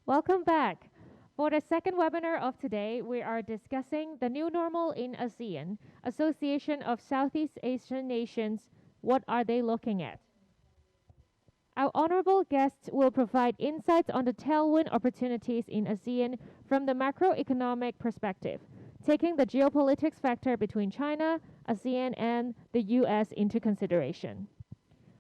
Welcome back. For the second webinar of today, we are discussing the new normal in ASEAN, Association of Southeast Asian Nations. What are they looking at? Our honorable guests will provide insights on the tailwind opportunities in ASEAN from the macroeconomic perspective, taking the geopolitics factor between China, ASEAN, and the US into consideration.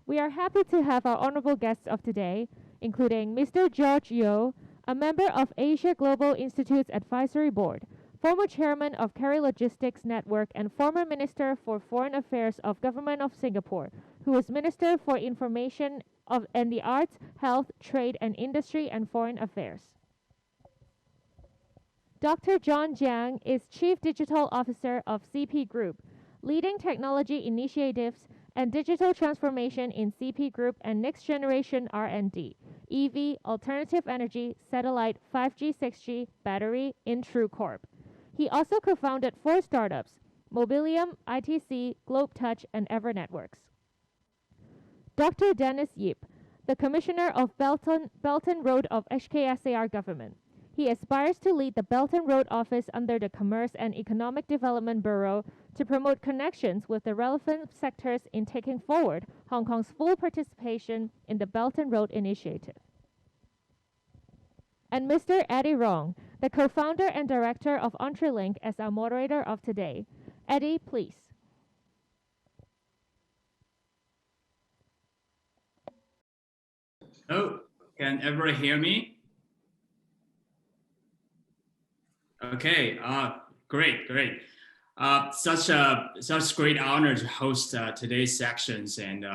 We are happy to have our honorable guests of today, including Mr. George Yeo, a member of Asia Global Institute's Advisory Board, former chairman of Carry Logistics Network, and former Minister for Foreign Affairs of Government of Singapore, who was Minister for Information and the Arts, Health, Trade and Industry, and Foreign Affairs. Dr. John Jiang is Chief Digital Officer of CP Group, leading technology initiatives and digital transformation in CP Group and next generation R&D, EV, alternative energy, satellite, 5G, 6G, battery in TrueCorp. He also co-founded 4 startups, Mobilium, ITC, GlobeTouch, and Ever Networks. Dr. Dennis Yip, the Commissioner of Belt and Road of HKSAR Government. He aspires to lead the Belt and Road Office under the Commerce and Economic Development Bureau to promote connections with the relevant sectors in taking forward Hong Kong's full participation in the Belt and Road Initiative. And Mr. Eddie Rong, the co-founder and director of EntreLink, as our moderator of today. Eddie, please. Oh, can everyone hear me? Okay, great. Such great honor to host today's sections, and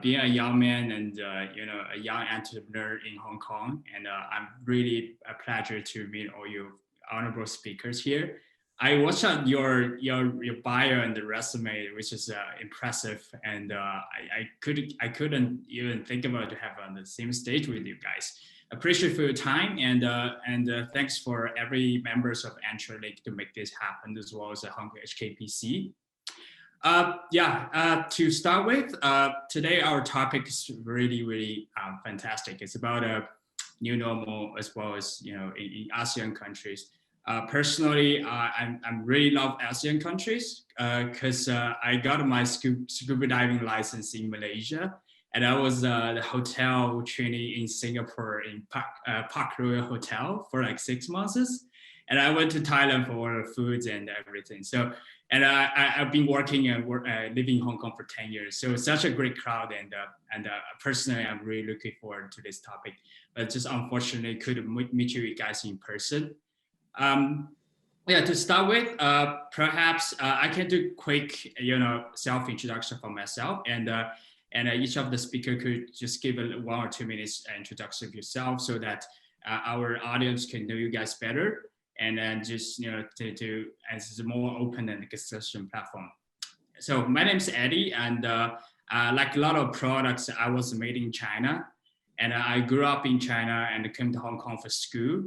being a young man and a young entrepreneur in Hong Kong, and I'm really a pleasure to meet all you honorable speakers here. I watched out your bio and the resume, which is impressive, and I couldn't even think about to have on the same stage with you guys. Appreciate for your time, and thanks for every members of EntreLink to make this happen, as well as the Hong Kong HKPC. To start with, today our topic is really fantastic. It's about a new normal, as well as in ASEAN countries. Personally, I'm really love ASEAN countries because I got my scuba diving license in Malaysia, and I was the hotel trainee in Singapore in Park Royal Hotel for like 6 months, and I went to Thailand for all the foods and everything. So, and I've been working and living in Hong Kong for 10 years. So it's such a great crowd, and personally, I'm really looking forward to this topic. But just unfortunately, couldn't meet you guys in person. To start with, perhaps I can do quick, self-introduction for myself, and each of the speaker could just give 1 or 2 minutes introduction of yourself, so that our audience can know you guys better, and then just to as a more open and discussion platform. So my name is Eddie, and like a lot of products, I was made in China, and I grew up in China and came to Hong Kong for school.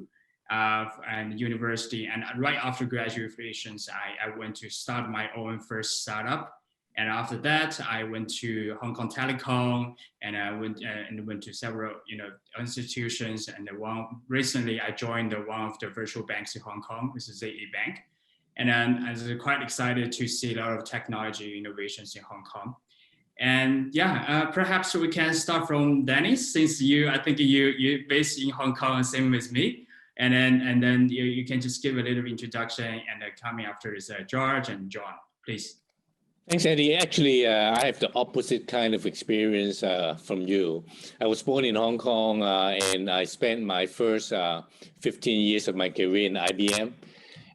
And university, and right after graduations, I went to start my own first startup, and after that I went to Hong Kong Telecom, and I went to several institutions, and recently I joined one of the virtual banks in Hong Kong, which is ZE Bank, and then I was quite excited to see a lot of technology innovations in Hong Kong. And perhaps we can start from Dennis, since I think you based in Hong Kong, same as me. And then you can just give a little introduction, and coming after is George and John, please. Thanks, Eddie. Actually, I have the opposite kind of experience from you. I was born in Hong Kong, and I spent my first 15 years of my career in IBM.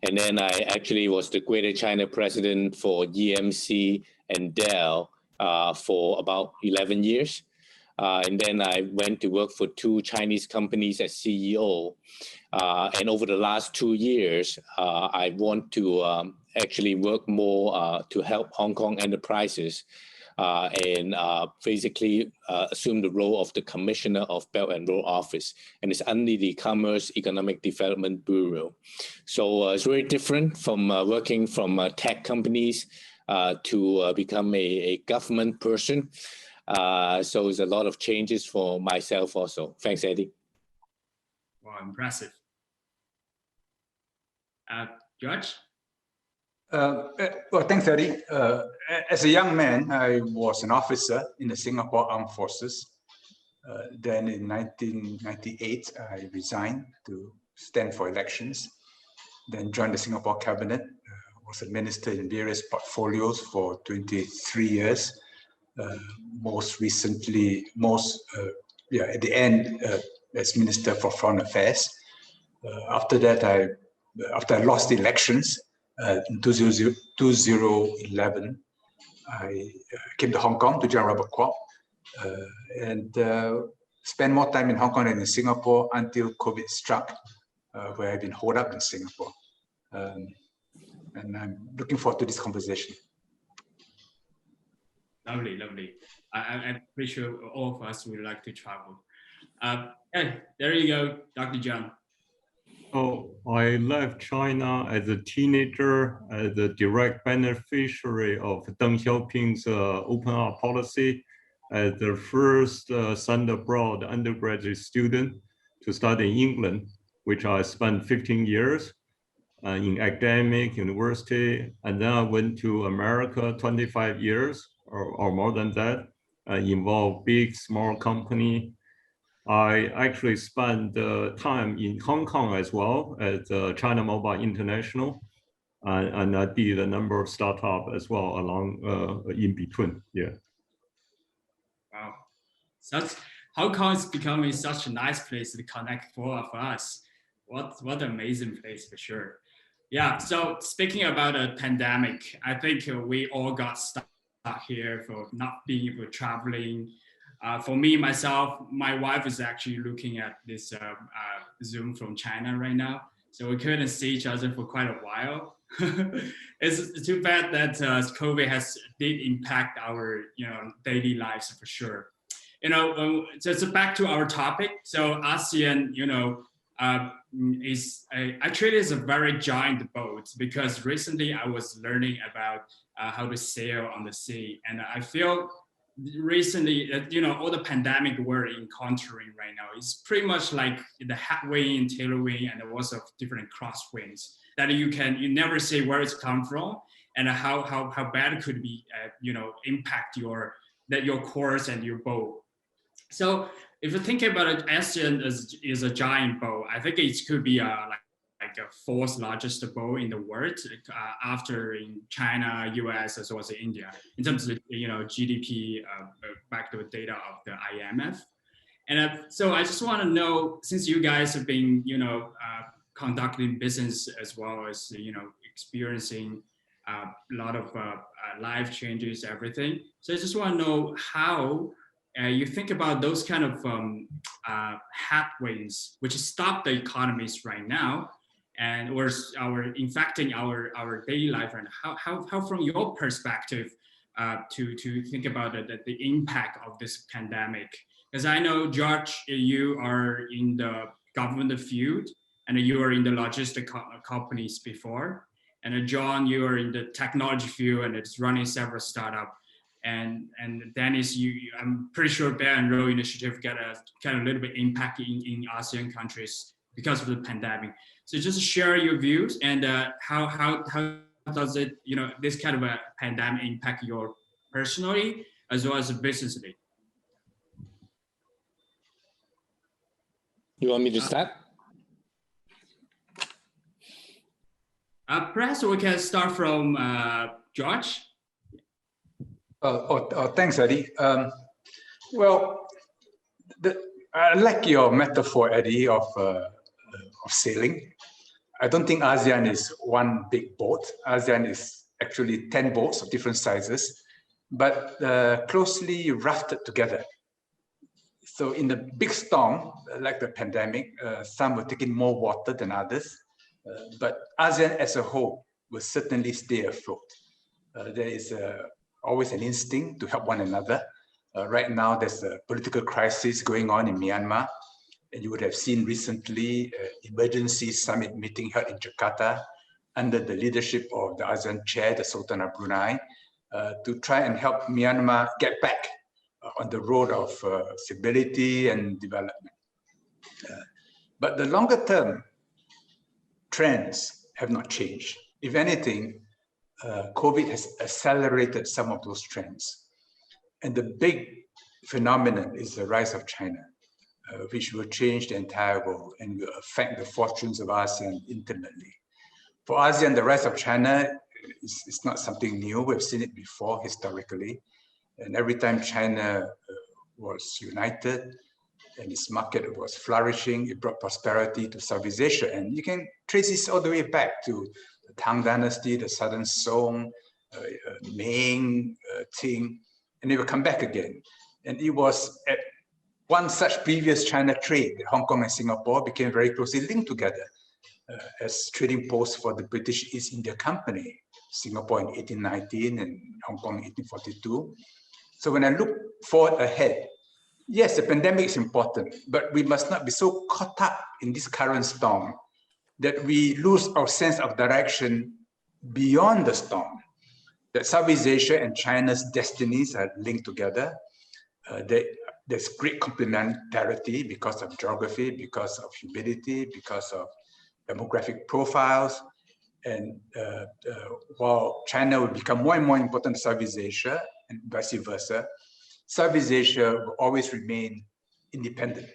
And then I actually was the Greater China president for EMC and Dell for about 11 years. And then I went to work for 2 Chinese companies as CEO. And over the last 2 years, I want to actually work more to help Hong Kong enterprises and basically assume the role of the Commissioner of Belt and Road Office. And it's under the Commerce Economic Development Bureau. So it's very different from working from tech companies to become a government person. So there's a lot of changes for myself also. Thanks, Eddie. Wow, impressive. George? Well, thanks, Eddie. As a young man, I was an officer in the Singapore Armed Forces. Then in 1998, I resigned to stand for elections. Then joined the Singapore cabinet, was a minister in various portfolios for 23 years. Most recently, at the end, as Minister for Foreign Affairs. After that, after I lost the elections in 2011, I came to Hong Kong to join Robert Kwok and spent more time in Hong Kong than in Singapore until COVID struck, where I've been holed up in Singapore. And I'm looking forward to this conversation. Lovely, lovely. I'm pretty sure all of us would like to travel. Hey, there you go, Dr. John. So I left China as a teenager as a direct beneficiary of Deng Xiaoping's open up policy, as the first sent abroad undergraduate student to study in England, which I spent 15 years in academic university. And then I went to America 25 years or more than that, involved big, small company. I actually spent time in Hong Kong as well at China Mobile International, and I did a number of startups as well along in between. Yeah. Wow, Hong Kong is becoming such a nice place to connect for of us. What an amazing place for sure. Yeah. So speaking about a pandemic, I think we all got stuck here for not being able to traveling. For me, myself, my wife is actually looking at this Zoom from China right now. So we couldn't see each other for quite a while. It's too bad that COVID did impact our daily lives for sure. So back to our topic. So ASEAN, I treat it as a very giant boat, because recently I was learning about how to sail on the sea, and I feel recently that all the pandemic we're encountering right now is pretty much like the headwind, tailwind, and also different crosswinds that you never say where it's come from and how bad it could be impact your course and your boat. So if you think about it, ASEAN is a giant boat. I think it could be like a fourth largest boat in the world, after in China, US, as well as India, in terms of GDP, back to the data of the IMF. And so I just want to know, since you guys have been conducting business as well as experiencing a lot of life changes, everything. So I just want to know how you think about those kind of headwinds, which stop the economies right now, and or infecting our daily life, and how from your perspective to think about the impact of this pandemic. Because I know, George, you are in the government field and you are in the logistic companies before, and John, you are in the technology field and it's running several startups. And Dennis, I'm pretty sure Belt and Road Initiative got a little bit impact in ASEAN countries because of the pandemic. So just share your views and how does it, this kind of a pandemic impact your personally as well as businessly? You want me to start? Perhaps we can start from George. Thanks, Eddie. Well, I like your metaphor, Eddie, of sailing. I don't think ASEAN is one big boat. ASEAN is actually 10 boats of different sizes, but closely rafted together. So in the big storm, like the pandemic, some were taking more water than others, but ASEAN as a whole will certainly stay afloat. There is always an instinct to help one another. Right now, there's a political crisis going on in Myanmar. And you would have seen recently emergency summit meeting held in Jakarta under the leadership of the ASEAN chair, the Sultan of Brunei, to try and help Myanmar get back on the road of stability and development. But the longer term trends have not changed. If anything, COVID has accelerated some of those trends. And the big phenomenon is the rise of China, which will change the entire world and will affect the fortunes of ASEAN intimately. For ASEAN, the rise of China is not something new. We've seen it before historically. And every time China was united and its market was flourishing, it brought prosperity to Southeast Asia. And you can trace this all the way back to the Tang Dynasty, the Southern Song, Ming, Qing, and it will come back again. And it was at one such previous China trade that Hong Kong and Singapore became very closely linked together as trading posts for the British East India Company, Singapore in 1819 and Hong Kong in 1842. So when I look forward ahead, yes, the pandemic is important, but we must not be so caught up in this current storm that we lose our sense of direction beyond the storm. That Southeast Asia and China's destinies are linked together. There's great complementarity because of geography, because of humidity, because of demographic profiles. And while China will become more and more important to Southeast Asia and vice versa, Southeast Asia will always remain independent.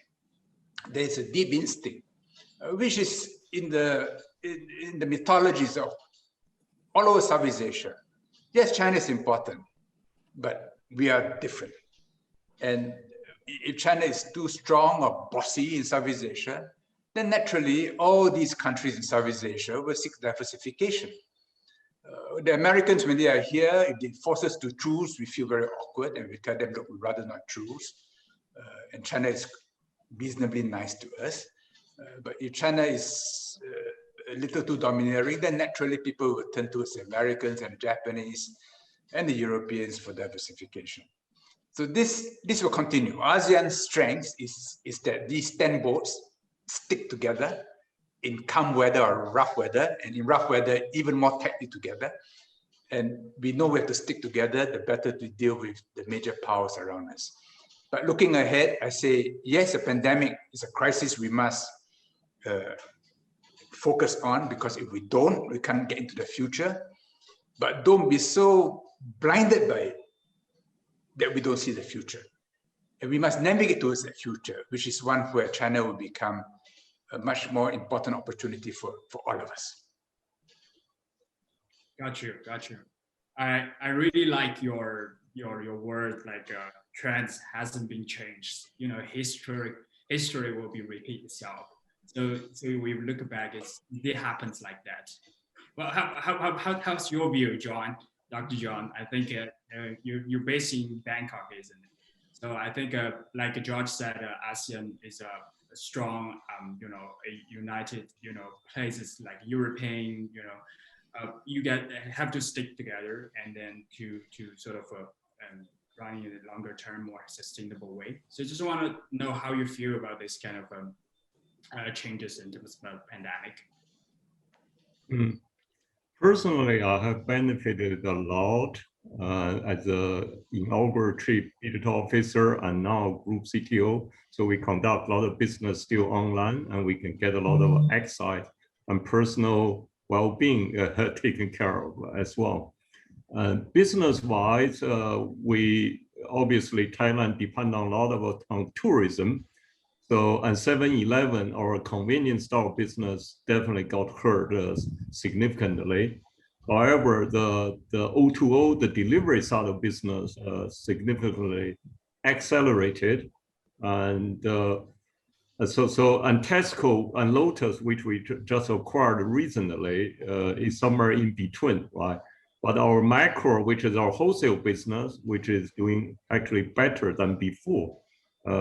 There's a deep instinct, which is in the mythologies of all over Southeast Asia. Yes, China is important, but we are different. And if China is too strong or bossy in Southeast Asia, then naturally all these countries in Southeast Asia will seek diversification. The Americans, when they are here, if they force us to choose, we feel very awkward and we tell them, look, we'd rather not choose. And China is reasonably nice to us. But if China is a little too domineering, then naturally people will turn towards the Americans and Japanese and the Europeans for diversification. So this will continue. ASEAN's strength is that these 10 boats stick together in calm weather or rough weather, and in rough weather, even more tightly together. And we know we have to stick together, the better to deal with the major powers around us. But looking ahead, I say, yes, a pandemic is a crisis we must focus on, because if we don't, we can't get into the future. But don't be so blinded by it that we don't see the future. And we must navigate towards the future, which is one where China will become a much more important opportunity for all of us. Got you. I really like your word, like trends hasn't been changed. You know, history will be repeat itself. So we look back, it happens like that. Well, how's your view, John, Dr. John? I think you're based in Bangkok, isn't it? So I think, like George said, ASEAN is a strong, a united, places like European, you have to stick together and then to sort of run in a longer term, more sustainable way. So just want to know how you feel about this kind of changes in terms of pandemic. Personally, I have benefited a lot as an inaugural chief digital officer and now group CTO. So we conduct a lot of business still online, and we can get a lot of excite and personal well-being taken care of as well. Business-wise, we obviously Thailand depend on a lot on tourism. So and 7-Eleven, our convenience store business, definitely got hurt significantly. However, the O2O, the delivery side of business, significantly accelerated, and and Tesco and Lotus, which we just acquired recently, is somewhere in between, right? But our macro, which is our wholesale business, which is doing actually better than before,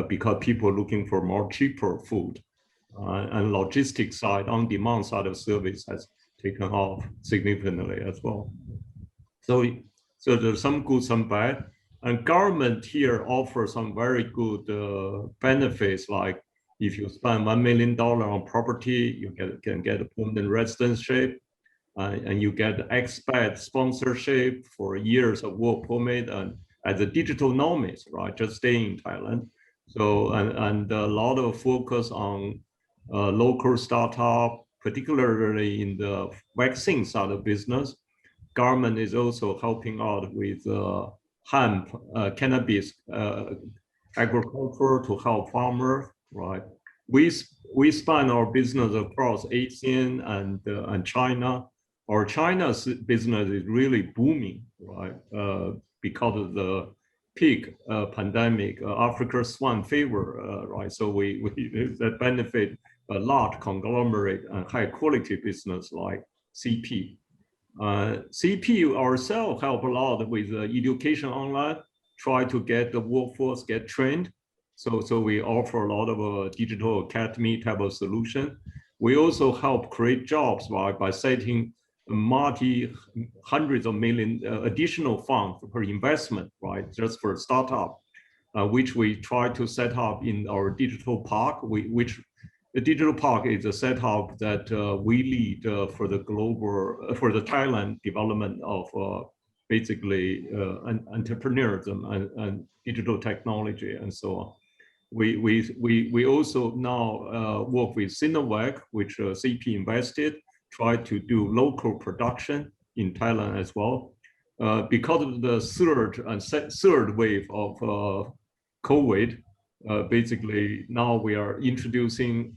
because people are looking for more cheaper food, and logistics side, on-demand side of service has taken off significantly as well. So there's some good, some bad, and government here offers some very good benefits, like if you spend $1 million on property, you can get a permanent residency, and you get expat sponsorship for years of work permit, and as a digital nomads, right, just staying in Thailand. So and a lot of focus on local startup, particularly in the vaccine side of business. Government is also helping out with hemp, cannabis agriculture to help farmers, right? We span our business across ASEAN and China. Our China's business is really booming, right? Because of the peak pandemic, Africa swine fever, right? So we that benefit a large conglomerate and high quality business like CP. CP ourselves help a lot with education online, try to get the workforce get trained. So we offer a lot of digital academy type of solution. We also help create jobs by setting hundreds of million additional funds for investment, right? Just for startup, which we try to set up in our digital park, the digital park is a setup that we lead for the Thailand development of basically entrepreneurs and digital technology and so on. We also now work with Sinovac, which CP invested, try to do local production in Thailand as well. Because of the third wave of COVID, basically now we are introducing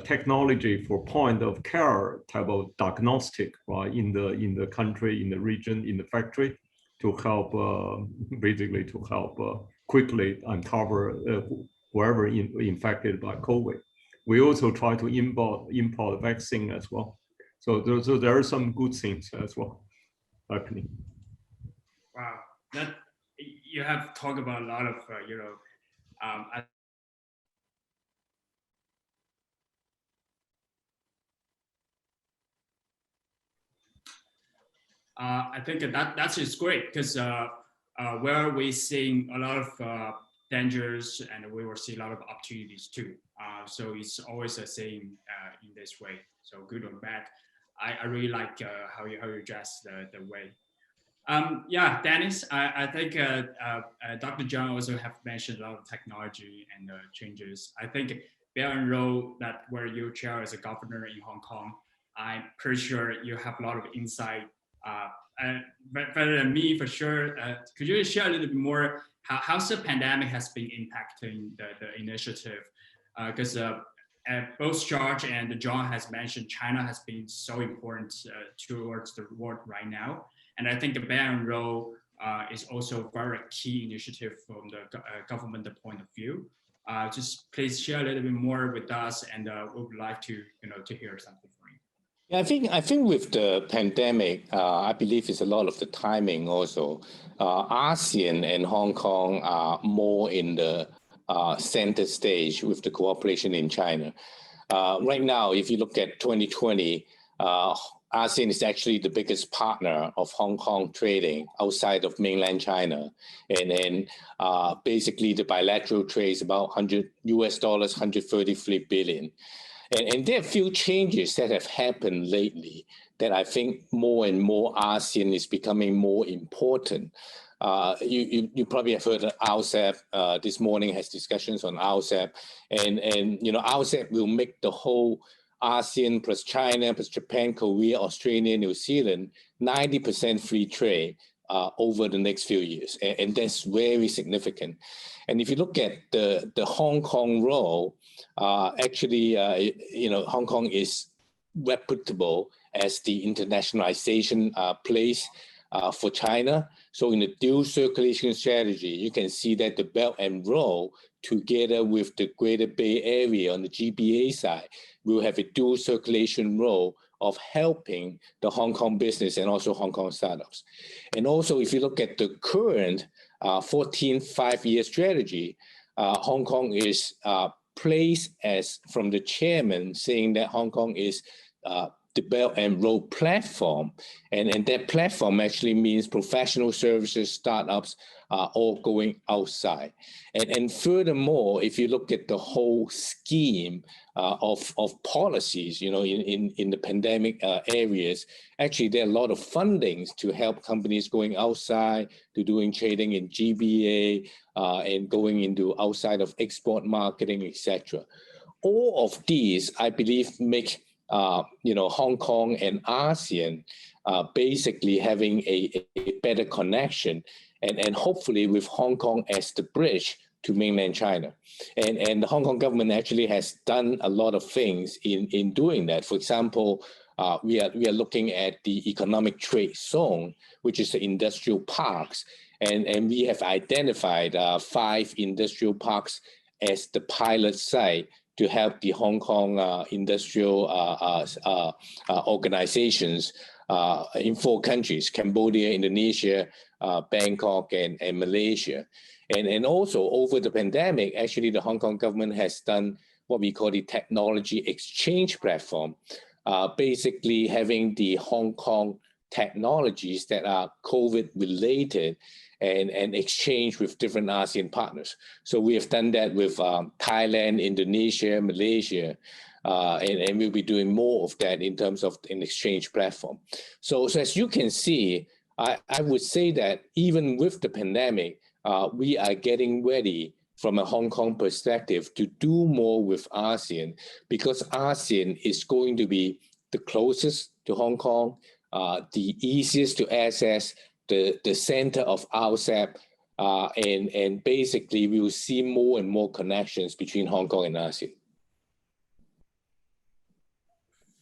technology for point of care type of diagnostic, right, in the country, in the region, in the factory, to help basically to help quickly uncover whoever infected by COVID. We also try to import vaccine as well. So there are some good things as well happening. Wow, that you have talked about a lot of I think that's just great because where we're seeing a lot of dangers and we will see a lot of opportunities too. So it's always the same in this way. So good or bad, I really like how you address the way. Yeah, Dennis, I think Dr. Zhang also have mentioned a lot of technology and changes. I think Belt and Road, that where you chair as a governor in Hong Kong, I'm pretty sure you have a lot of insight, better than me for sure. Could you share a little bit more how's the pandemic has been impacting the initiative? Because both George and John has mentioned China has been so important towards the world right now. And I the Belt and Road is also a very key initiative from the government point of view. Just please share a little bit more with us, and we would like to to hear something from you. Yeah, I think with the pandemic, I believe it's a lot of the timing also. ASEAN and Hong Kong are more in the center stage with the cooperation in China. Right now, if you look at 2020, ASEAN is actually the biggest partner of Hong Kong trading outside of mainland China. And then basically the bilateral trade is about $133 billion. And there are a few changes that have happened lately that I think more and more ASEAN is becoming more important. You probably have heard of RCEP. This morning has discussions on RCEP. And RCEP will make the whole ASEAN plus China plus Japan, Korea, Australia, New Zealand, 90% free trade over the next few years. And that's very significant. And if you look at the Hong Kong role, actually, Hong Kong is reputable as the internationalization place for China. So in the dual circulation strategy, you can see that the Belt and Road, together with the Greater Bay Area on the GBA side, will have a dual circulation role of helping the Hong Kong business and also Hong Kong startups. And also, if you look at the current 14th five-year strategy, Hong Kong is placed as, from the chairman, saying that Hong Kong is the Belt and Road platform. And that platform actually means professional services, startups are all going outside. And furthermore, if you look at the whole scheme of policies, in the pandemic areas, actually there are a lot of fundings to help companies going outside, to doing trading in GBA, and going into outside of export marketing, etc. all of these, I believe, make Hong Kong and ASEAN basically having a better connection, and hopefully with Hong Kong as the bridge to mainland China. And the Hong Kong government actually has done a lot of things in doing that. For example, we are looking at the economic trade zone, which is the industrial parks. And we have identified 5 industrial parks as the pilot site to help the Hong Kong industrial organizations in 4 countries: Cambodia, Indonesia, Bangkok, and Malaysia. And also over the pandemic, actually the Hong Kong government has done what we call the technology exchange platform, basically having the Hong Kong technologies that are COVID related and exchange with different ASEAN partners. So we have done that with Thailand, Indonesia, Malaysia, and we'll be doing more of that in terms of an exchange platform. So as you can see, I would say that even with the pandemic, we are getting ready from a Hong Kong perspective to do more with ASEAN, because ASEAN is going to be the closest to Hong Kong, the easiest to access, the center of RCEP, and basically we will see more and more connections between Hong Kong and ASEAN.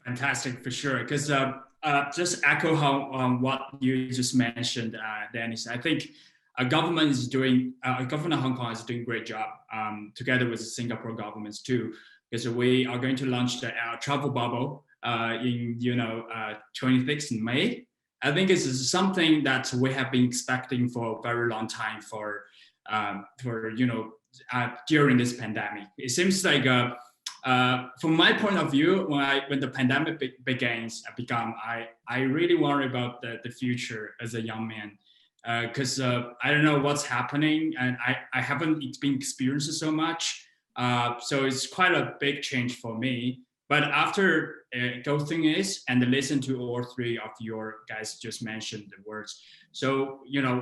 Fantastic, for sure. Because just echo what you just mentioned, Dennis. I think government is doing, government of Hong Kong is doing a great job, together with the Singapore governments too, because we are going to launch the travel bubble in 26th in May. I think this is something that we have been expecting for a very long time for during this pandemic. It seems like from my point of view, when the pandemic begins, I really worry about the future as a young man, because I don't know what's happening, and I haven't been experiencing so much. So it's quite a big change for me. But after go through this and listen to all 3 of your guys just mentioned the words, so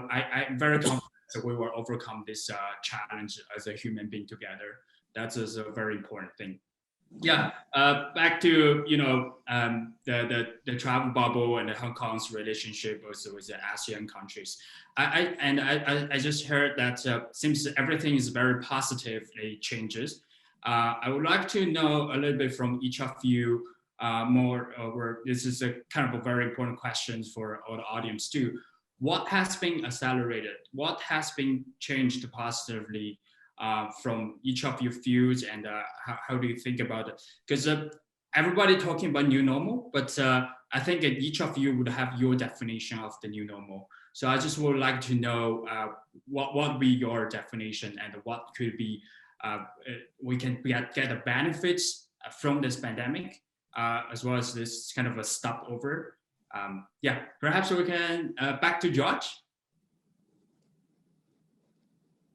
I'm very confident that we will overcome this challenge as a human being together. That's a very important thing. Yeah, back to the travel bubble and the Hong Kong's relationship also with the ASEAN countries. I just heard that since everything is very positively changes, I would like to know a little bit from each of you more over. This is a kind of a very important question for all the audience too. What has been accelerated? What has been changed positively from each of your views, and how do you think about it? Because everybody talking about new normal, but I think that each of you would have your definition of the new normal. So I just would like to know what would be your definition, and what could be we get the benefits from this pandemic, as well as this kind of a stopover. Yeah, perhaps we can back to George.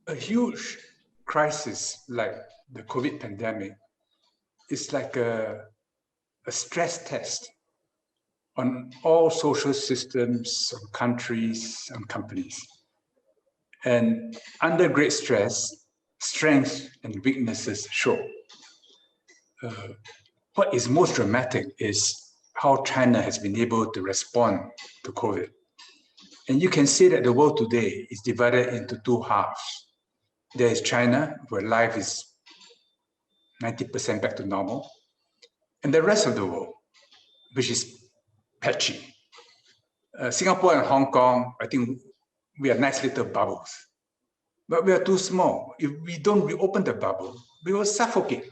A huge crisis like the COVID pandemic is like a stress test on all social systems, on countries, and companies. And under great stress, strengths and weaknesses show. What is most dramatic is how China has been able to respond to COVID. And you can see that the world today is divided into 2 halves. There is China, where life is 90% back to normal, and the rest of the world, which is patchy. Singapore and Hong Kong, I think we are nice little bubbles, but we are too small. If we don't reopen the bubble, we will suffocate.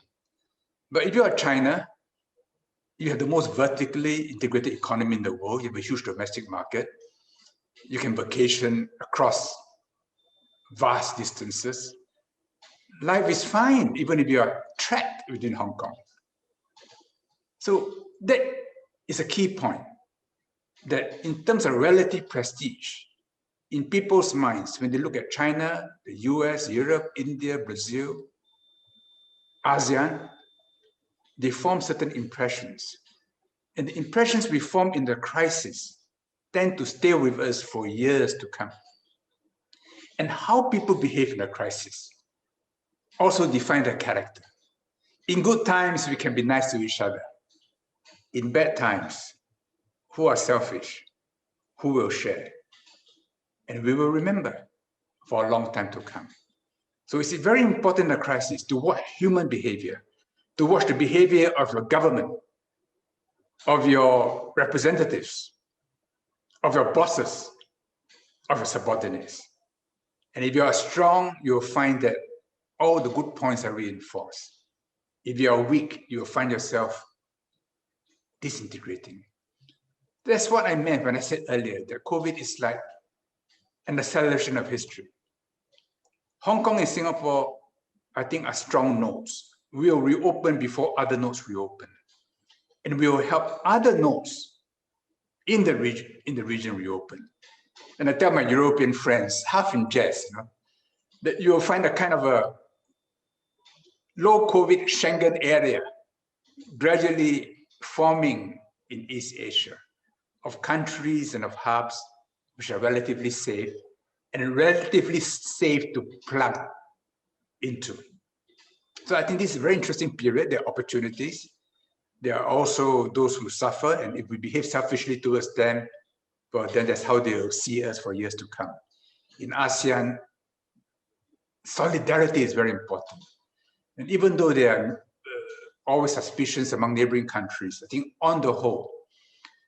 But if you are China, you have the most vertically integrated economy in the world. You have a huge domestic market. You can vacation across vast distances. Life is fine, even if you are trapped within Hong Kong. So that is a key point, that in terms of relative prestige, in people's minds, when they look at China, the US, Europe, India, Brazil, ASEAN, they form certain impressions. And the impressions we form in the crisis tend to stay with us for years to come. And how people behave in a crisis also define their character. In good times, we can be nice to each other. In bad times, who are selfish? Who will share? And we will remember for a long time to come. So it's very important in a crisis to watch human behavior, to watch the behavior of your government, of your representatives, of your bosses, of your subordinates. And if you are strong, you'll find that all the good points are reinforced. If you are weak, you'll find yourself disintegrating. That's what I meant when I said earlier that COVID is like an acceleration of history. Hong Kong and Singapore, I think, are strong nodes. We will reopen before other nodes reopen. And we will help other nodes in the region reopen. And I tell my European friends, half in jest, that you will find a kind of a low COVID Schengen area gradually forming in East Asia, of countries and of hubs which are relatively safe and relatively safe to plug into. So I think this is a very interesting period. There are opportunities. There are also those who suffer, and if we behave selfishly towards them, well, then that's how they'll see us for years to come. In ASEAN, solidarity is very important. And even though there are always suspicions among neighboring countries, I think on the whole,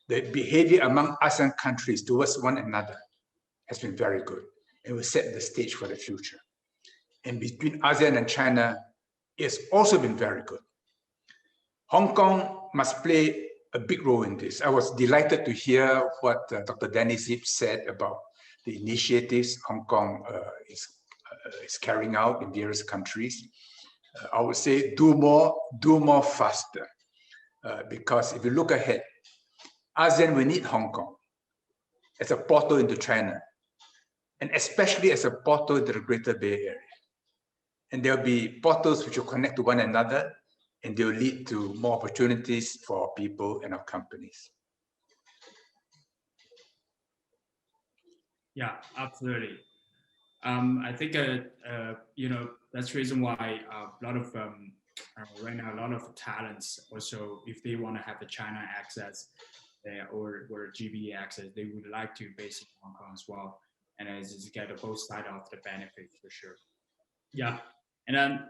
the behavior among ASEAN countries towards one another has been very good and will set the stage for the future. And between ASEAN and China, it's also been very good. Hong Kong must play a big role in this. I was delighted to hear what Dr. Danny Zip said about the initiatives Hong Kong is carrying out in various countries. I would say do more faster. Because if you look ahead, ASEAN will need Hong Kong as a portal into China, and especially as a portal into the Greater Bay Area. And there'll be portals which will connect to one another, and they'll lead to more opportunities for our people and our companies. Yeah, absolutely. I think that's the reason why a lot of right now a lot of talents also, if they want to have the China access or GBA access, they would like to base in Hong Kong as well, and just get both sides of the benefit for sure. Yeah, and then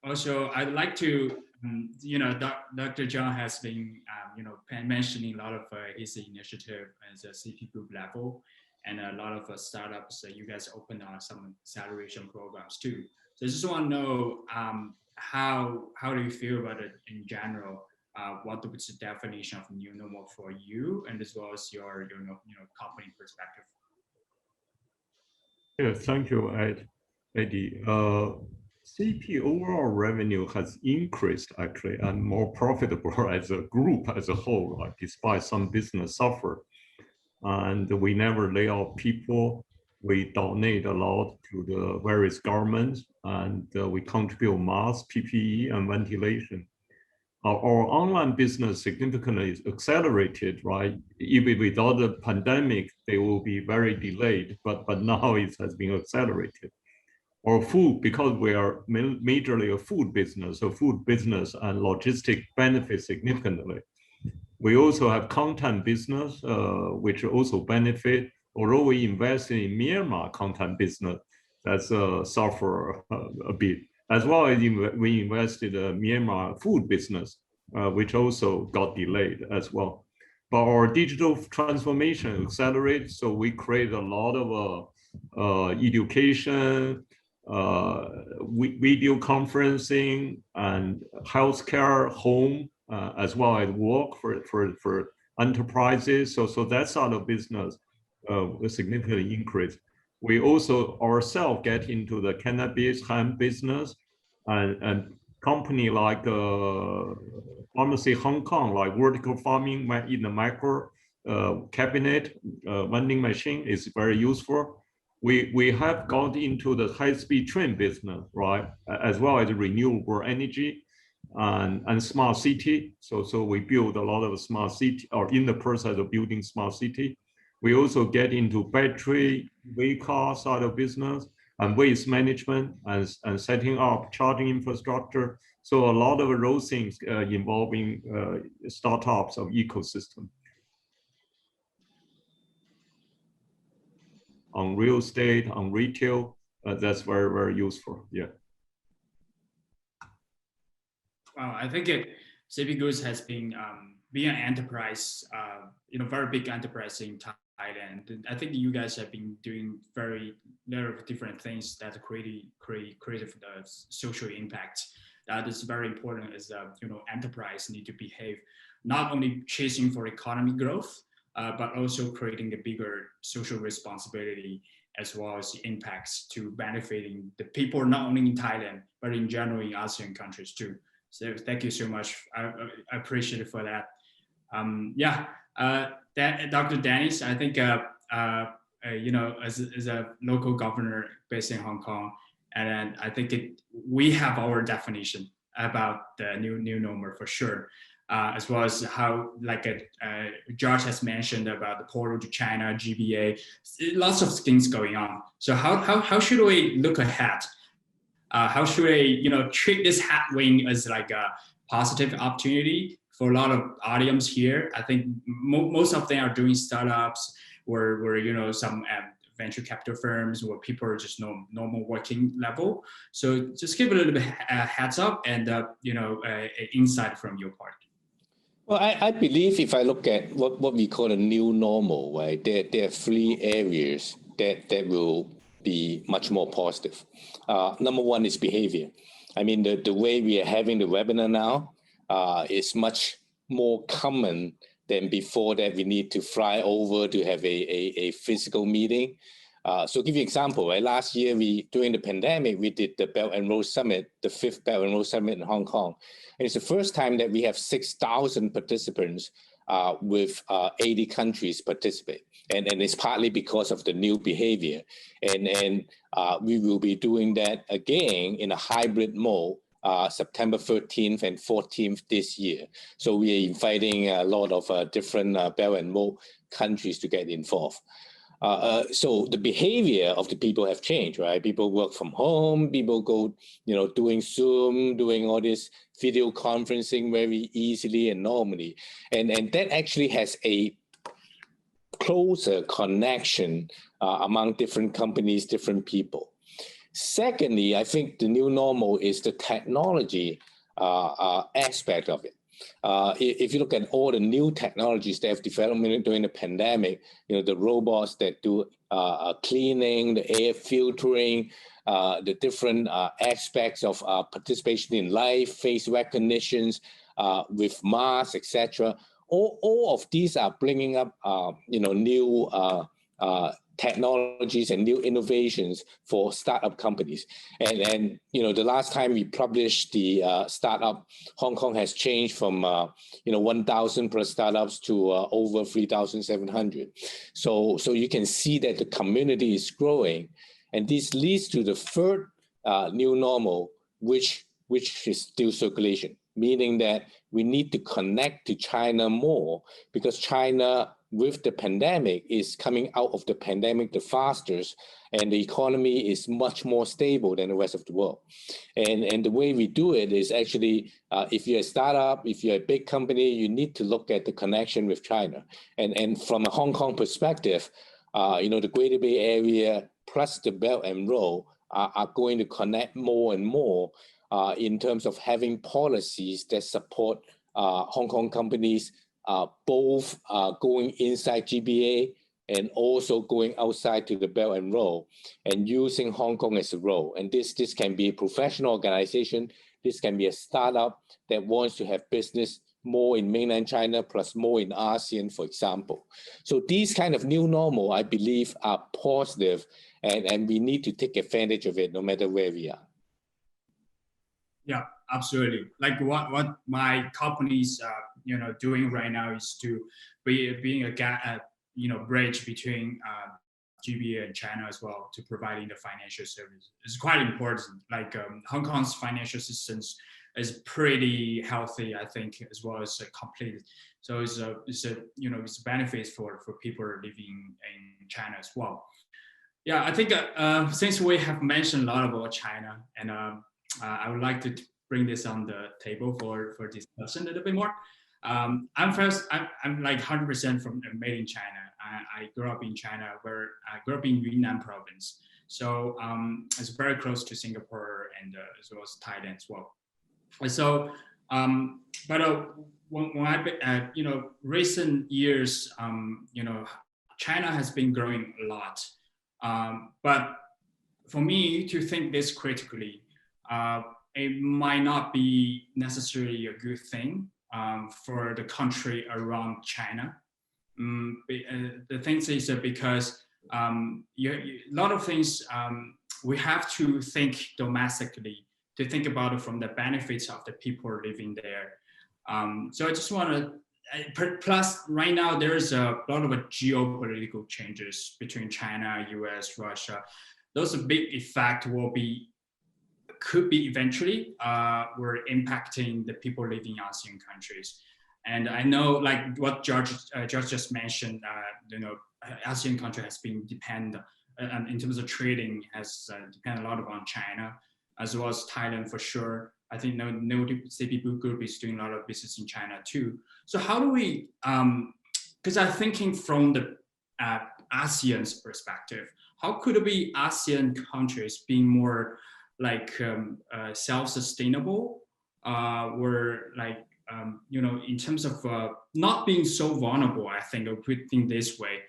also I'd like to Dr. John has been mentioning a lot of his initiative as a CP Group level, and a lot of startups that you guys opened on some acceleration programs too. So I just want to know how do you feel about it in general? What was the definition of new normal for you, and as well as your company perspective? Yeah, thank you, Eddie. CP overall revenue has increased actually and more profitable as a group as a whole, right, despite some business suffer. And we never lay off people. We donate a lot to the various governments, and we contribute masks, PPE, and ventilation. Our online business significantly accelerated, right? Even without the pandemic, they will be very delayed, but now it has been accelerated. Or food, because we are majorly a food business, so food business and logistic benefit significantly. We also have content business, which also benefit, although we invest in Myanmar content business, that's suffer a bit. As well as we invested in Myanmar food business, which also got delayed as well. But our digital transformation accelerates, so we create a lot of education, video conferencing, and healthcare, home, as well as work for enterprises. So that sort of business will significantly increase. We also ourselves get into the cannabis hemp business, and company like Pharmacy Hong Kong, like vertical farming in the micro cabinet vending machine is very useful. We have got into the high-speed train business, right, as well as renewable energy and smart city. So we build a lot of smart city, or in the process of building smart city. We also get into battery vehicle side of business and waste management and setting up charging infrastructure. So a lot of those things involving startups of ecosystem. On real estate, on retail, that's very, very useful. Yeah. Wow, I think CP Goods has been being an enterprise, very big enterprise in Thailand. And I think you guys have been doing lot of different things that create the social impact. That is very important as enterprise need to behave, not only chasing for economy growth, but also creating a bigger social responsibility as well as impacts to benefiting the people not only in Thailand, but in general in ASEAN countries too. So thank you so much. I appreciate it for that. Dr. Dennis, I think as a local governor based in Hong Kong, and I think we have our definition about the new normal for sure, as well as how George has mentioned about the portal to China, GBA, lots of things going on. So how should we look ahead? How should we treat this headwind as like a positive opportunity for a lot of audience here? I think most of them are doing startups where some venture capital firms where people are just normal working level. So just give a little bit heads up and insight from your part. Well, I believe if I look at what we call a new normal, right, there are 3 areas that will be much more positive. Number one is behavior. I mean, the way we are having the webinar now is much more common than before that we need to fly over to have a physical meeting. So give you an example, right? Last year, during the pandemic, we did the Belt and Road Summit, the 5th Belt and Road Summit in Hong Kong. And it's the first time that we have 6,000 participants with 80 countries participate. And it's partly because of the new behavior. And we will be doing that again in a hybrid mode, September 13th and 14th this year. So we are inviting a lot of different Belt and Road countries to get involved. So the behavior of the people have changed, right? People work from home, people go, doing Zoom, doing all this video conferencing very easily and normally. And that actually has a closer connection among different companies, different people. Secondly, I think the new normal is the technology aspect of it. If you look at all the new technologies that have developed during the pandemic, the robots that do cleaning, the air filtering, the different aspects of participation in life, face recognitions with masks, etc. All of these are bringing up, new technologies and new innovations for startup companies. And the last time we published the startup, Hong Kong has changed from 1,000 plus startups to over 3,700. So you can see that the community is growing, and this leads to the third new normal, which is still circulation, meaning that we need to connect to China more, because China, with the pandemic, is coming out of the pandemic the fastest, and the economy is much more stable than the rest of the world. And the way we do it is actually, if you're a startup, if you're a big company, you need to look at the connection with China. And from a Hong Kong perspective, the Greater Bay Area plus the Belt and Road are going to connect more and more in terms of having policies that support Hong Kong companies, both going inside GBA and also going outside to the Belt and Road, and using Hong Kong as a road. And this can be a professional organization. This can be a startup that wants to have business more in mainland China plus more in ASEAN, for example. So these kind of new normal, I believe, are positive, and we need to take advantage of it no matter where we are. Yeah, absolutely. Like what my company's doing right now is to being a bridge between GBA and China as well, to providing the financial service. It's quite important. Like Hong Kong's financial systems is pretty healthy, I think, as well as complete. So it's benefits for people living in China as well. Yeah, I think since we have mentioned a lot about China, and I would like to bring this on the table for discussion a little bit more. I'm like 100% from made in China. I grew up in China, where I grew up in Yunnan province. So it's very close to Singapore and as well as Thailand as well. So, when I, recent years, China has been growing a lot. But for me to think this critically, it might not be necessarily a good thing for the country around China. The thing is that because a lot of things we have to think domestically, to think about it from the benefits of the people living there. So I just want to, plus right now there's a lot of geopolitical changes between China, US, Russia. Those big effect could be eventually were impacting the people living in ASEAN countries. And I know, like what George just mentioned, ASEAN country has been dependent in terms of trading, has depended a lot on China, as well as Thailand for sure. I think CP Group is doing a lot of business in China too. So how do we, because I'm thinking from the ASEAN's perspective, how could it be ASEAN countries being more like self-sustainable, or like, in terms of not being so vulnerable, I think, or putting this way,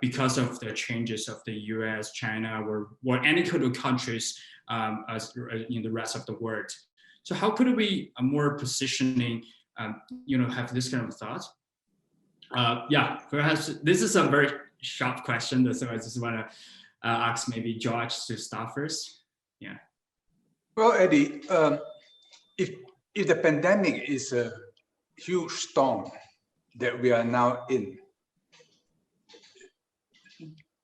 because of the changes of the US, China, or any kind of countries as in the rest of the world. So how could we more positioning, have this kind of thought? Yeah, perhaps this is a very sharp question, so I just want to ask maybe George to start first. Yeah. Well, Eddie, if the pandemic is a huge storm that we are now in,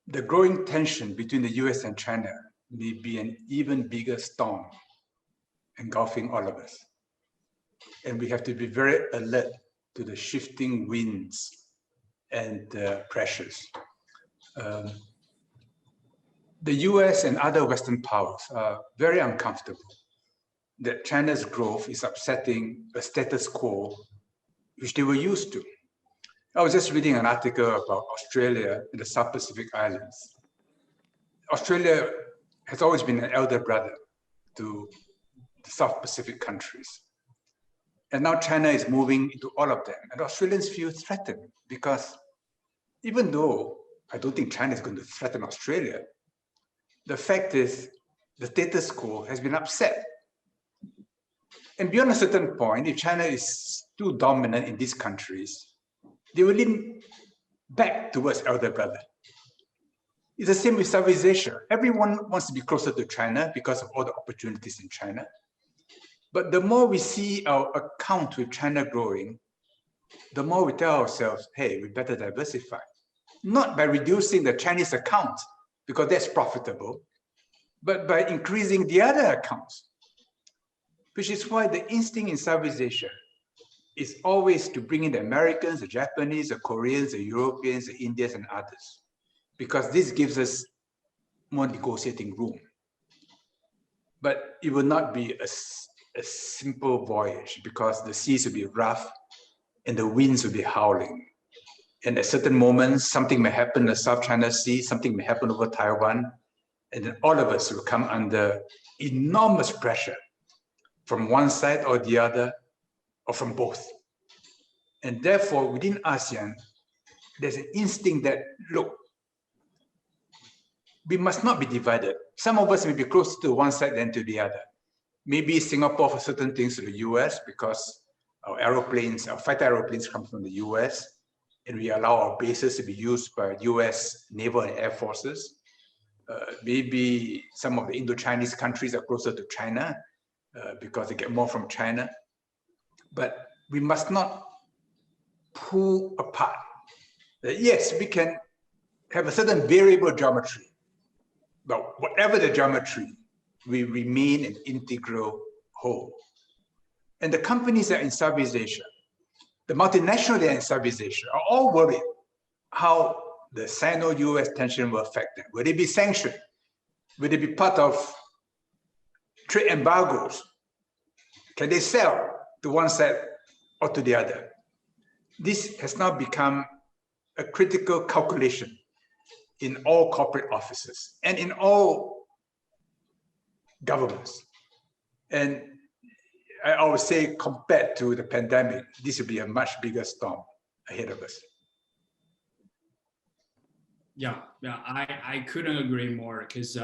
the growing tension between the US and China may be an even bigger storm engulfing all of us. And we have to be very alert to the shifting winds and pressures. The US and other Western powers are very uncomfortable that China's growth is upsetting a status quo which they were used to. I was just reading an article about Australia and the South Pacific Islands. Australia has always been an elder brother to the South Pacific countries. And now China is moving into all of them. And Australians feel threatened because even though I don't think China is going to threaten Australia, the fact is the status quo has been upset. And beyond a certain point, if China is too dominant in these countries, they will lean back towards elder brother. It's the same with Southeast Asia. Everyone wants to be closer to China because of all the opportunities in China. But the more we see our account with China growing, the more we tell ourselves, hey, we better diversify. Not by reducing the Chinese account, because that's profitable, but by increasing the other accounts. Which is why the instinct in Southeast Asia is always to bring in the Americans, the Japanese, the Koreans, the Europeans, the Indians, and others, because this gives us more negotiating room. But it will not be a simple voyage because the seas will be rough and the winds will be howling. And at certain moments, something may happen in the South China Sea, something may happen over Taiwan, and then all of us will come under enormous pressure from one side or the other, or from both. And therefore, within ASEAN, there's an instinct that, look, we must not be divided. Some of us may be closer to one side than to the other. Maybe Singapore for certain things to the US because our aeroplanes, our fighter aeroplanes come from the US, and we allow our bases to be used by US naval and air forces. Maybe some of the Indo-Chinese countries are closer to China because they get more from China. But we must not pull apart. Yes, we can have a certain variable geometry, but whatever the geometry, we remain an integral whole. And the companies that are in Southeast Asia, the multinationals that are in Southeast Asia are all worried how the Sino-US tension will affect them. Will they be sanctioned? Will they be part of trade embargoes? Can they sell to one side or to the other? This has now become a critical calculation in all corporate offices and in all governments. And I would say, compared to the pandemic, this will be a much bigger storm ahead of us. Yeah, I couldn't agree more, because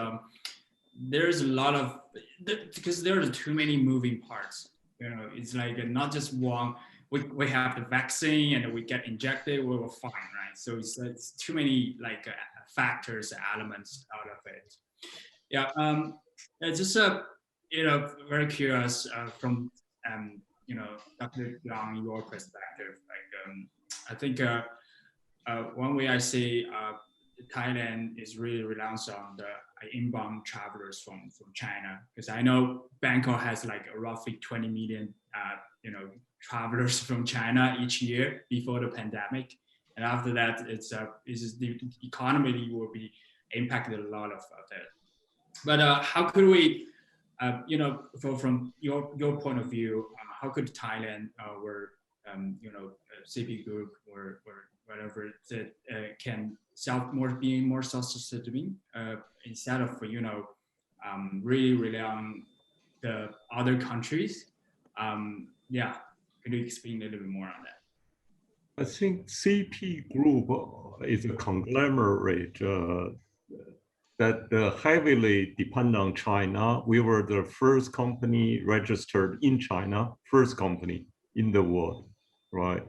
there's a lot of, because there are too many moving parts. You know, it's like not just one. We have the vaccine and we get injected, we're fine, right? So it's too many like factors, elements out of it. Yeah, it's just very curious from Dr. Yang, your perspective. Like I think one way I see Thailand is really reliant on the inbound travelers from China, because I know Bangkok has like roughly 20 million travelers from China each year before the pandemic, and after that it's the economy will be impacted a lot of that. But how could we, from your point of view, how could Thailand or CP Group or whatever that can being more self-sustaining instead of really rely on the other countries? Can you explain a little bit more on that? I think CP Group is a conglomerate that heavily depend on China. We were the first company registered in China, first company in the world, right?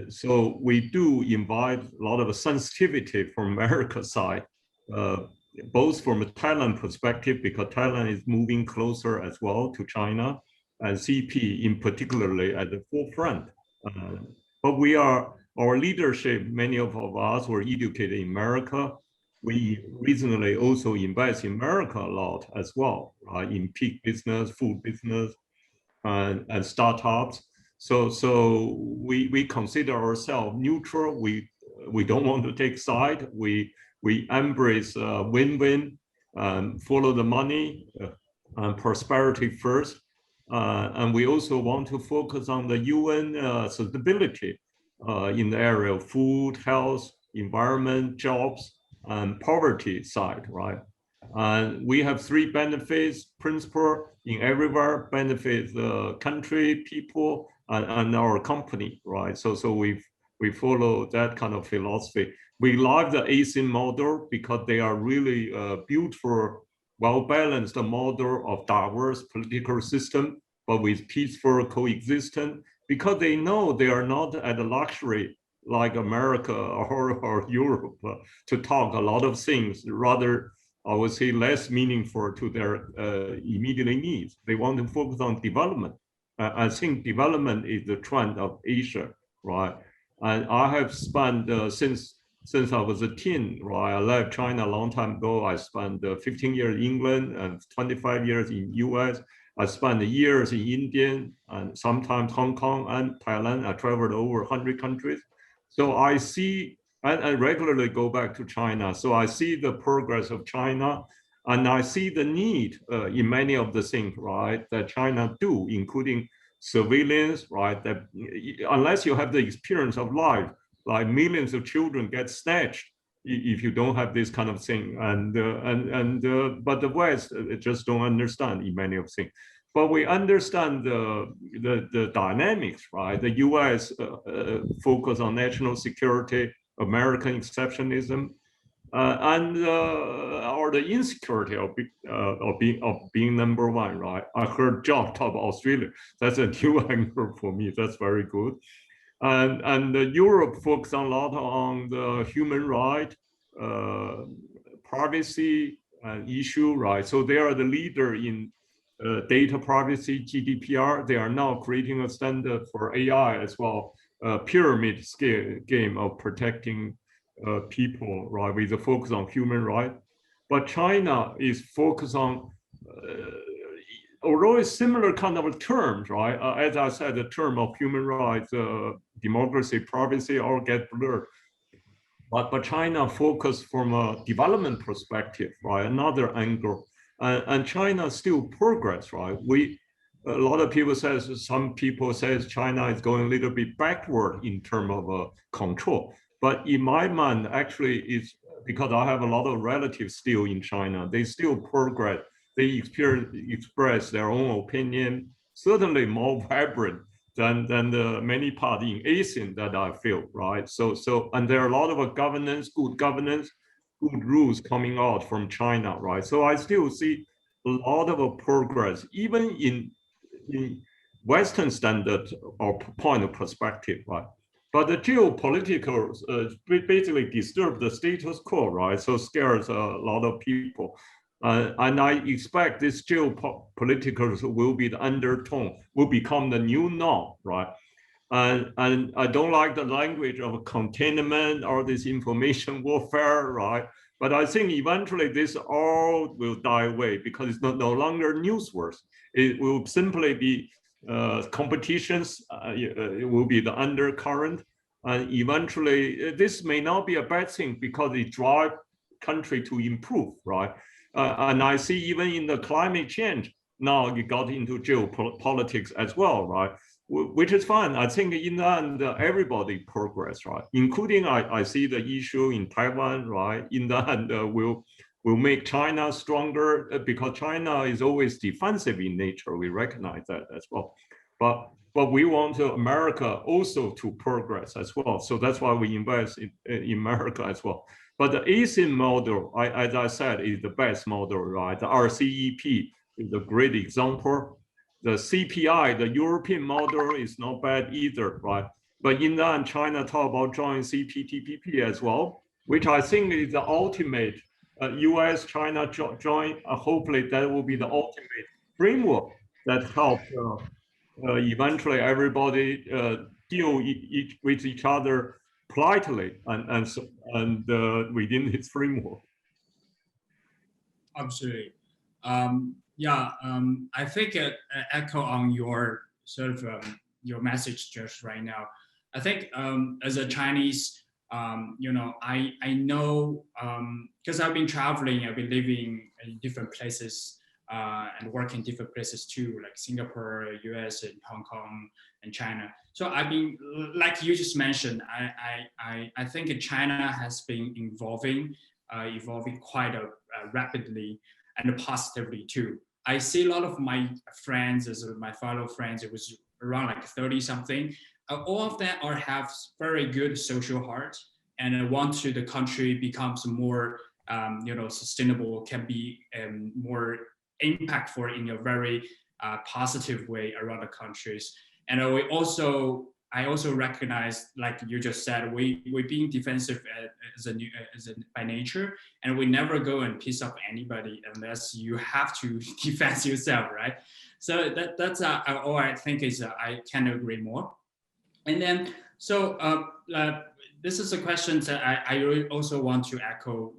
So we do invite a lot of sensitivity from America side, both from a Thailand perspective, because Thailand is moving closer as well to China, and CP in particularly at the forefront. But our leadership, many of us were educated in America. We recently also invest in America a lot as well, right? In peak business, food business, and startups. So we consider ourselves neutral. We don't want to take side. We embrace win-win, follow the money, and prosperity first. And we also want to focus on the UN sustainability in the area of food, health, environment, jobs, and poverty side, right? And we have three benefits principle in everywhere: benefit the country, people, and our company, right? So we follow that kind of philosophy. We like the ASEAN model because they are really beautiful, well-balanced model of diverse political system, but with peaceful coexistence, because they know they are not at a luxury like America or Europe to talk a lot of things, rather, I would say, less meaningful to their immediate needs. They want to focus on development. I think development is the trend of Asia, right? And I have spent, since I was a teen, right? I left China a long time ago. I spent 15 years in England and 25 years in US. I spent years in India and sometimes Hong Kong and Thailand. I traveled over 100 countries. So I see, and I regularly go back to China. So I see the progress of China, and I see the need in many of the things, right, that China do, including surveillance, right? That unless you have the experience of life, like millions of children get snatched if you don't have this kind of thing, but the West just don't understand in many of things. But we understand the dynamics, right? The U.S. Focus on national security, American exceptionism, or the insecurity of being number one, right? I heard John talk about Australia. That's a new angle for me. That's very good. And Europe focus a lot on the human right, privacy issue, right? So they are the leader in data privacy, GDPR. They are now creating a standard for AI as well, pyramid scale game of protecting people, right, with a focus on human rights. But China is focused on, although it's similar kind of terms, right? As I said, the term of human rights, democracy, privacy all get blurred. But China focused from a development perspective, right? Another angle. And China still progress, right? a lot of people says, some people says China is going a little bit backward in terms of control. But in my mind, actually, it's because I have a lot of relatives still in China. They still progress. They express their own opinion, certainly more vibrant than the many parts in ASEAN that I feel, right? So and there are a lot of governance, good rules coming out from China, right? So I still see a lot of progress, even in Western standard or point of perspective, right? But the geopolitical basically disturb the status quo, right? So scares a lot of people. And I expect this geopolitical will be the undertone, will become the new norm, right? And I don't like the language of containment or this information warfare, right? But I think eventually this all will die away because it's no longer newsworthy. It will simply be competitions. It will be the undercurrent. And eventually, this may not be a bad thing because it drives country to improve, right? And I see even in the climate change, now you got into geopolitics as well, right? Which is fine. I think in the end, everybody progress, right? Including I see the issue in Taiwan, right? In the end, will make China stronger because China is always defensive in nature. We recognize that as well. But we want America also to progress as well. So that's why we invest in America as well. But the ASEAN model, as I said, is the best model, right? The RCEP is a great example. The CPI, the European model, is not bad either, right? But in the end, China talk about joining CPTPP as well, which I think is the ultimate. US, China join. Hopefully, that will be the ultimate framework that helps eventually everybody deal with each other politely and within its framework. Absolutely. I think echo on your sort of your message just right now. I think as a Chinese, I know because I've been traveling, I've been living in different places and working in different places too, like Singapore, US, and Hong Kong, and China. So I've been, like you just mentioned, I think China has been evolving quite rapidly and positively too. I see a lot of my friends, as my fellow friends, it was around like 30 something. All of them have very good social heart and want to the country becomes more, sustainable, can be more impactful in a very positive way around the countries. And I also recognize, like you just said, we're being defensive by nature, and we never go and piss off anybody unless you have to defend yourself, right? So that's all I think is I can agree more. And then this is a question that I also want to echo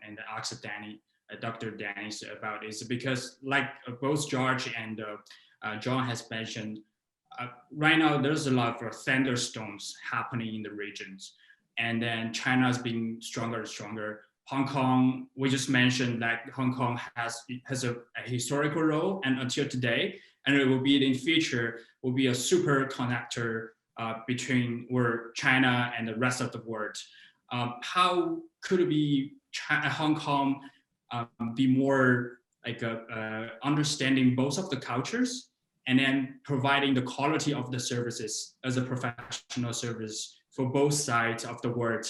and ask Dr. Danny about is because like both George and John has mentioned, right now there's a lot of thunderstorms happening in the regions, and then China is being stronger and stronger. Hong Kong, we just mentioned that Hong Kong has a historical role, and until today, and it will be in the future, will be a super connector between China and the rest of the world. How could it be Hong Kong be more like understanding both of the cultures and then providing the quality of the services as a professional service for both sides of the world,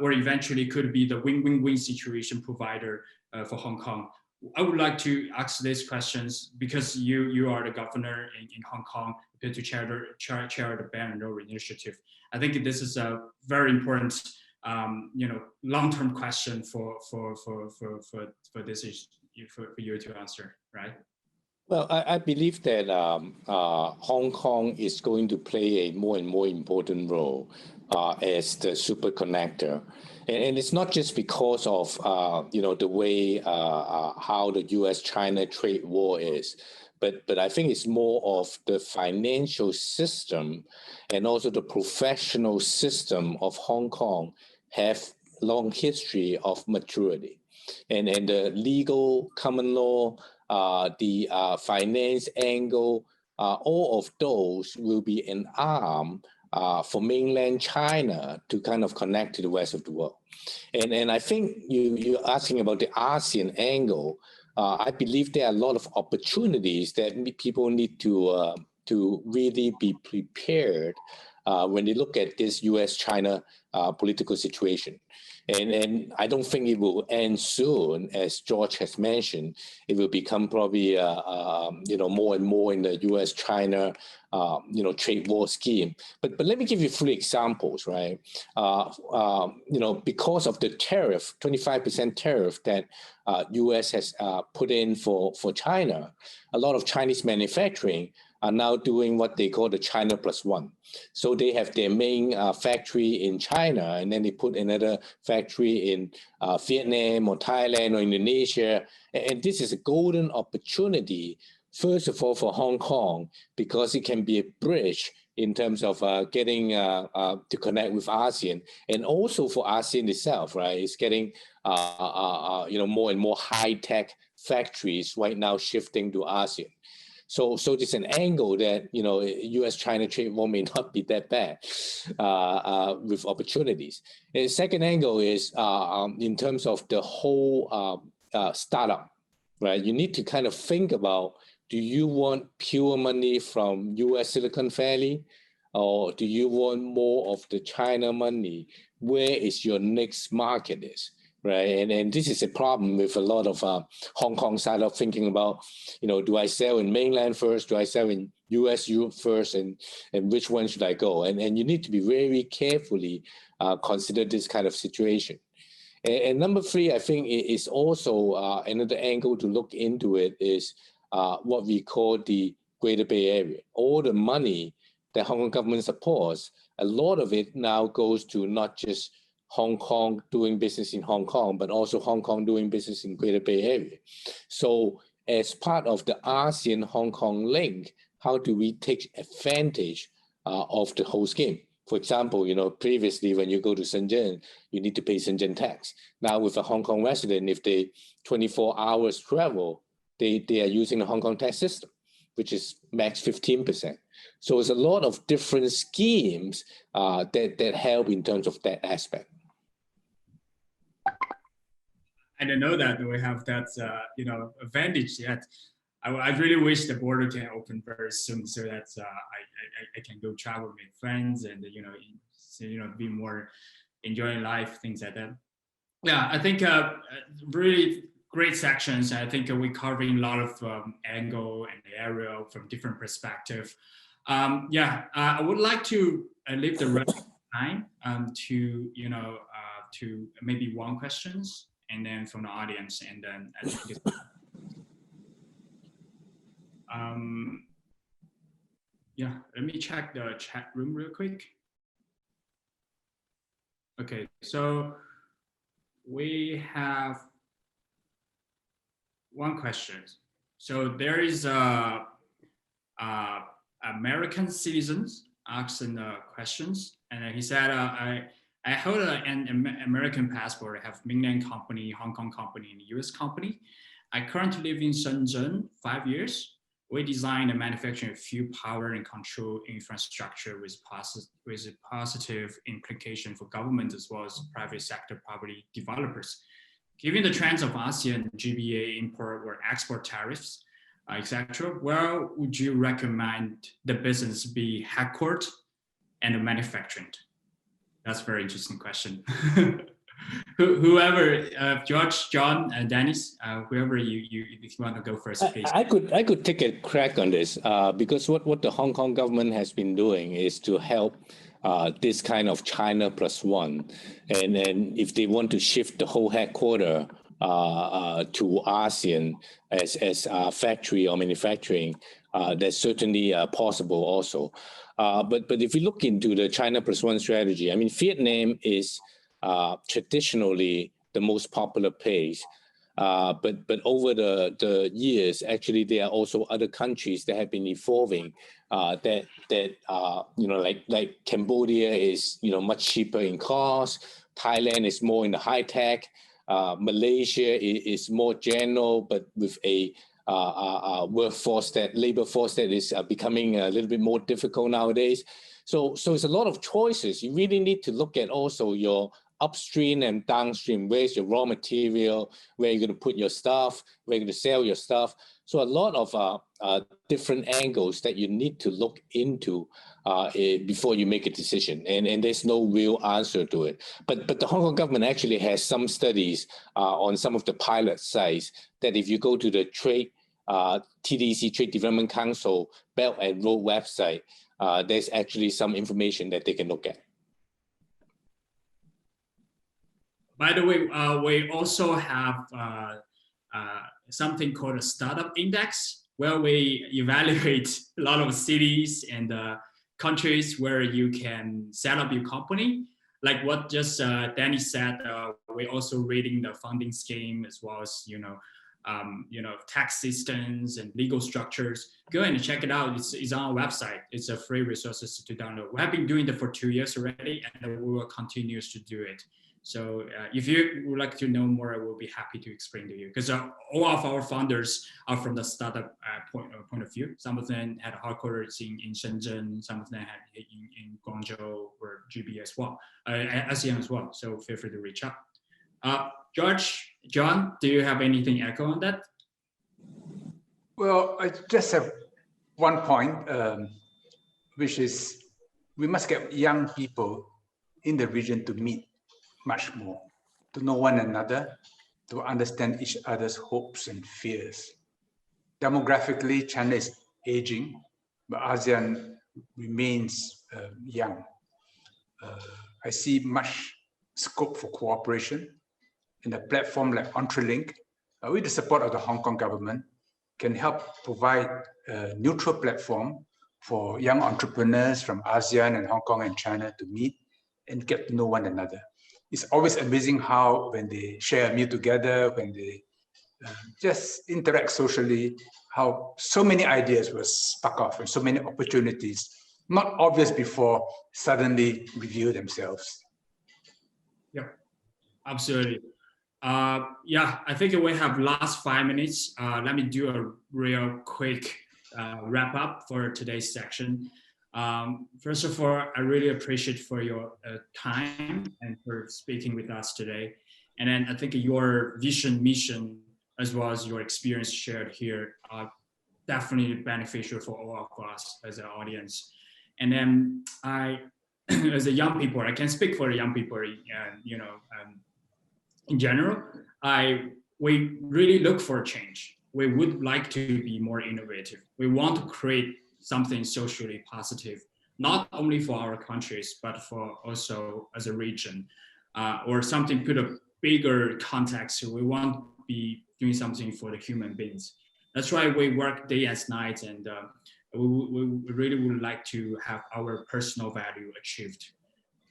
or eventually could be the win-win-win situation provider for Hong Kong? I would like to ask these questions because you are the governor in Hong Kong to chair the Belt and Road Initiative. I think this is a very important, long-term question for this for you to answer, right? Well, I believe that Hong Kong is going to play a more and more important role as the super connector. And it's not just because of, the way how the US-China trade war is, but I think it's more of the financial system and also the professional system of Hong Kong have long history of maturity. And the legal common law the finance angle, all of those will be an arm for mainland China to kind of connect to the rest of the world. And I think you're asking about the ASEAN angle. I believe there are a lot of opportunities that people need to really be prepared when they look at this U.S.-China political situation. And I don't think it will end soon, as George has mentioned. It will become probably more and more in the U.S.-China trade war scheme. But let me give you 3 examples, right? Because of the tariff, 25% tariff that U.S. has put in for China, a lot of Chinese manufacturing are now doing what they call the China Plus One. So they have their main factory in China, and then they put another factory in Vietnam or Thailand or Indonesia. And this is a golden opportunity, first of all, for Hong Kong, because it can be a bridge in terms of getting to connect with ASEAN, and also for ASEAN itself, right? It's getting more and more high-tech factories right now shifting to ASEAN. So there's an angle that, U.S.-China trade war may not be that bad with opportunities. And the second angle is in terms of the whole startup, right? You need to kind of think about, do you want pure money from U.S. Silicon Valley, or do you want more of the China money? Where is your next market is? Right, and this is a problem with a lot of Hong Kong startup thinking about, do I sell in mainland first? Do I sell in U.S., Europe first? And which one should I go? And you need to be very carefully consider this kind of situation. And number 3, I think is also another angle to look into it is what we call the Greater Bay Area. All the money that Hong Kong government supports, a lot of it now goes to not just Hong Kong doing business in Hong Kong, but also Hong Kong doing business in Greater Bay Area. So as part of the ASEAN-Hong Kong link, how do we take advantage of the whole scheme? For example, previously when you go to Shenzhen, you need to pay Shenzhen tax. Now with a Hong Kong resident, if they 24 hours travel, they are using the Hong Kong tax system, which is max 15%. So it's a lot of different schemes that help in terms of that aspect. I don't know that we have that advantage yet. I really wish the border can open very soon, so that I can go travel with friends and be more enjoying life, things like that. Yeah, I think really great sections. I think we're covering a lot of angle and area from different perspectives. I would like to leave the rest of the time to maybe one questions, and then from the audience, and then I think it's, let me check the chat room real quick. Okay, so we have one question. So there is American citizens asking questions, and he said, I hold an American passport. I have mainland company, Hong Kong company, and US company. I currently live in Shenzhen 5 years. We design and manufacture a few power and control infrastructure with a positive implication for government as well as private sector property developers. Given the trends of ASEAN, GBA import or export tariffs, etc., where would you recommend the business be headquartered and manufactured? That's a very interesting question. Whoever, George, John, Dennis, whoever if you want to go first, please. I could take a crack on this because what the Hong Kong government has been doing is to help this kind of China Plus One, and then if they want to shift the whole headquarter to ASEAN as factory or manufacturing, that's certainly possible also. But if you look into the China Plus One strategy, I mean, Vietnam is traditionally the most popular place. But over the years, actually, there are also other countries that have been evolving that like Cambodia is much cheaper in cost. Thailand is more in the high tech. Malaysia is more general, but with a labor force that is becoming a little bit more difficult nowadays. So it's a lot of choices. You really need to look at also your upstream and downstream. Where's your raw material? Where you're going to put your stuff? Where you're going to sell your stuff? So a lot of different angles that you need to look into before you make a decision. And there's no real answer to it. But the Hong Kong government actually has some studies on some of the pilot sites that if you go to the TDC, Trade Development Council Belt and Road website, there's actually some information that they can look at. By the way, we also have something called a startup index, where we evaluate a lot of cities and countries where you can set up your company. Like what just Danny said, we're also reading the funding scheme as well as tax systems and legal structures. Go and check it out. It's on our website. It's a free resources to download. We have been doing that for 2 years already, and we will continue to do it. So if you would like to know more, I will be happy to explain to you, because all of our founders are from the startup point of view. Some of them had headquarters in Shenzhen, some of them had in Guangzhou or GB as well, ASEAN as well. So feel free to reach out. George, John, do you have anything echo on that? Well, I just have one point, which is we must get young people in the region to meet much more, to know one another, to understand each other's hopes and fears. Demographically, China is aging, but ASEAN remains young. I see much scope for cooperation, and a platform like EntreLink, with the support of the Hong Kong government, can help provide a neutral platform for young entrepreneurs from ASEAN and Hong Kong and China to meet and get to know one another. It's always amazing how when they share a meal together, when they just interact socially, how so many ideas were sparked off and so many opportunities, not obvious before, suddenly reveal themselves. Yeah, absolutely. Yeah, I think we have last 5 minutes. Let me do a real quick wrap up for today's section. First of all, I really appreciate for your time and for speaking with us today. And then I think your vision, mission, as well as your experience shared here are definitely beneficial for all of us as an audience. And then as a young people, I can speak for the young people, in general, we really look for change. We would like to be more innovative. We want to create something socially positive, not only for our countries, but for also as a region, or something put a bigger context. We want to be doing something for the human beings. That's why we work day and night, and we really would like to have our personal value achieved.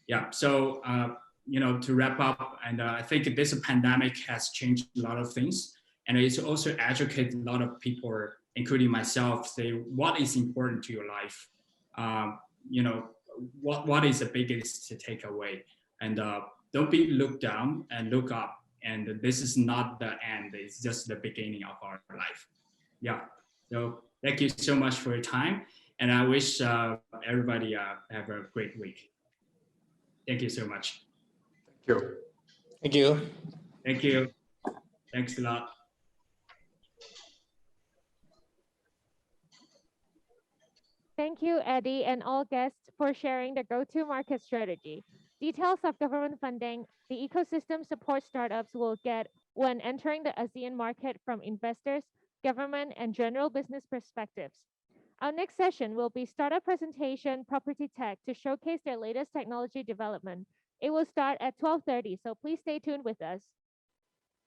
Yeah, so to wrap up, and I think this pandemic has changed a lot of things, and it's also educated a lot of people, including myself, say what is important to your life, what is the biggest to take away, and don't be looked down and look up. And this is not the end; it's just the beginning of our life. Yeah. So thank you so much for your time, and I wish everybody have a great week. Thank you so much. Thank you. Thank you. Thank you. Thanks a lot. Thank you, Eddie, and all guests for sharing the go-to-market strategy. Details of government funding, the ecosystem support startups will get when entering the ASEAN market from investors, government, and general business perspectives. Our next session will be Startup Presentation Property Tech to showcase their latest technology development. It will start at 12:30, so please stay tuned with us.